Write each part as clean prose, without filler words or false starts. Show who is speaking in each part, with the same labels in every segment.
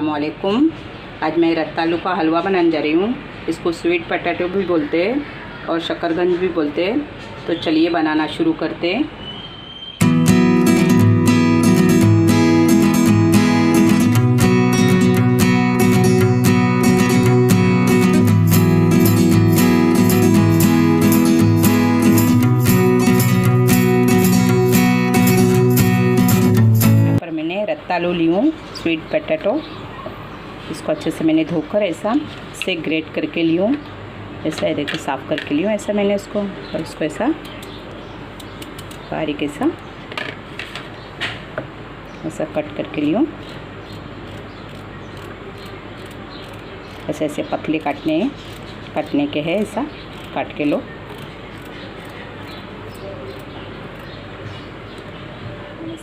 Speaker 1: अस्सलामुअलैकुम। आज मैं रत्तालू का हलवा बनाने जा रही हूँ। इसको स्वीट पोटैटो भी बोलते हैं और शकरकंद भी बोलते हैं। तो चलिए बनाना शुरू करते हैं। रत्तालू ली हूँ, स्वीट पोटैटो। इसको अच्छे से मैंने धोकर ऐसा से ग्रेट करके ली हूँ। ऐसा है, देखो साफ़ करके ली हूँ ऐसा मैंने इसको, और इसको ऐसा बारीक ऐसा कट करके ली हूँ। ऐसे ऐसे पतले काटने के हैं, ऐसा काट के लो।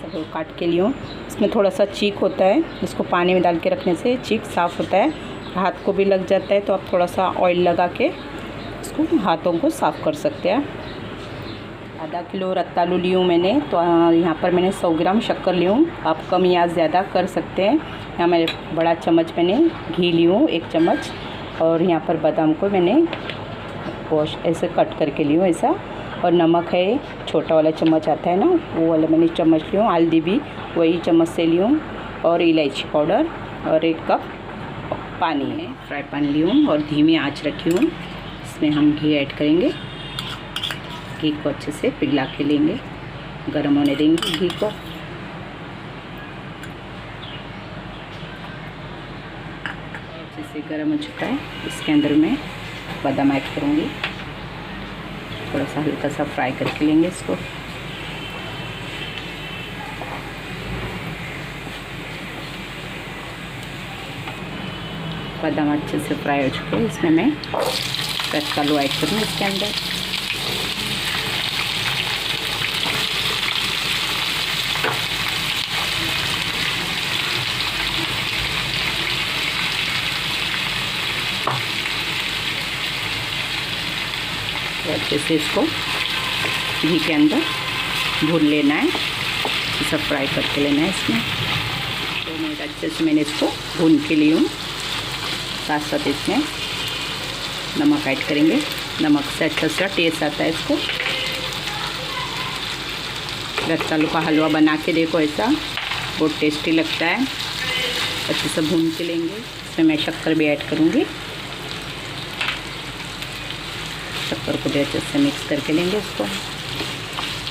Speaker 1: सब काट के लिए इसमें थोड़ा सा चीक होता है, इसको पानी में डाल के रखने से चीक साफ़ होता है, हाथ को भी लग जाता है। तो आप थोड़ा सा ऑयल लगा के इसको हाथों को साफ़ कर सकते हैं। आधा किलो रत्तालू ली हूँ मैंने, तो यहाँ पर मैंने 100 ग्राम शक्कर ली हूँ। आप कम या ज़्यादा कर सकते हैं। यहाँ मैं बड़ा चम्मच मैंने घी ली हूँ, 1 चम्मच। और यहाँ पर बादाम को मैंने वॉश ऐसे कट करके ली हूँ ऐसा। और नमक है, छोटा वाला चम्मच आता है ना, वो वाला मैंने चम्मच ली हूँ। हल्दी भी वही चम्मच से ली हूँ। और इलायची पाउडर और 1 कप पानी है। फ्राई पैन ली हूँ और धीमी आंच रखी हूँ। इसमें हम घी ऐड करेंगे। घी को अच्छे से पिघला के लेंगे, गर्म होने देंगे घी को। अच्छे से गर्म हो चुका है। इसके अंदर मैं बादाम ऐड करूँगी। थोड़ा सा हल्का सा फ्राई करके लेंगे इसको। बादाम अच्छे से फ्राई हो चुके हैं। इसमें मैं रत्तालू ऐड करूँगी इसके अंदर। तो अच्छे से इसको घी के अंदर भून लेना है, सब फ्राई करके लेना है इसमें। 2 मिनट अच्छे से मैंने इसको भून के ली हूँ। साथ साथ इसमें नमक ऐड करेंगे। नमक से अच्छा सा टेस्ट आता है इसको। रत्तालू का हलवा बना के देखो, ऐसा बहुत टेस्टी लगता है। अच्छे से भून के लेंगे। इसमें मैं शक्कर भी ऐड करूँगी। शक्कर को भी अच्छे से मिक्स करके लेंगे इसको।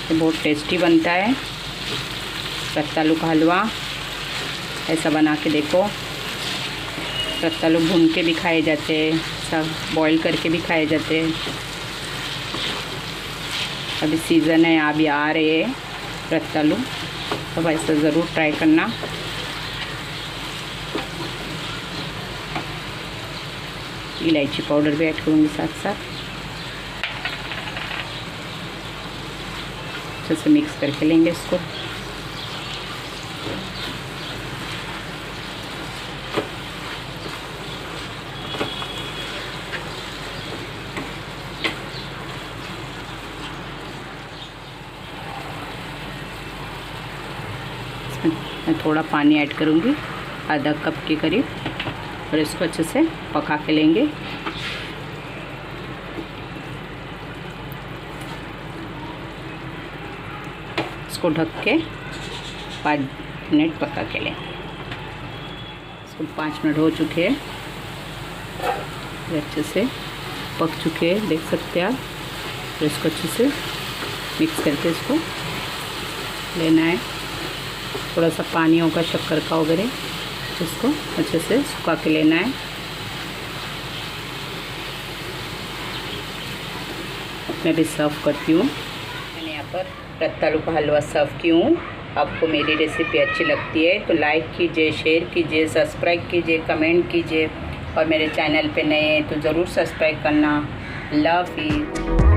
Speaker 1: तो बहुत टेस्टी बनता है रत्तालू का हलवा। ऐसा बना के देखो। रत्तालू भून के भी खाए जाते हैं, सब बॉईल करके भी खाए जाते हैं। अभी सीज़न है, अभी आ रहे हैं रत्तालू, तो ऐसा ज़रूर ट्राई करना। इलायची पाउडर भी ऐड करूँगी साथ साथ। अच्छे से मिक्स करके लेंगे इसको। मैं थोड़ा पानी ऐड करूँगी, आधा कप के करीब, और इसको अच्छे से पका के लेंगे। इसको ढक के 5 मिनट पका के लें। इसको 5 मिनट हो चुके हैं, अच्छे से पक चुके हैं, देख सकते हैं आप। तो इसको अच्छे से मिक्स करके इसको लेना है। थोड़ा सा पानी होगा शक्कर का वगैरह, इसको अच्छे से सुखा के लेना है। मैं भी सर्व करती हूँ। मैंने यहाँ पर रत्तालू का हलवा सर्व की हूँ। आपको मेरी रेसिपी अच्छी लगती है तो लाइक कीजिए, शेयर कीजिए, सब्सक्राइब कीजिए, कमेंट कीजिए। और मेरे चैनल पे नए हैं तो ज़रूर सब्सक्राइब करना। Love you.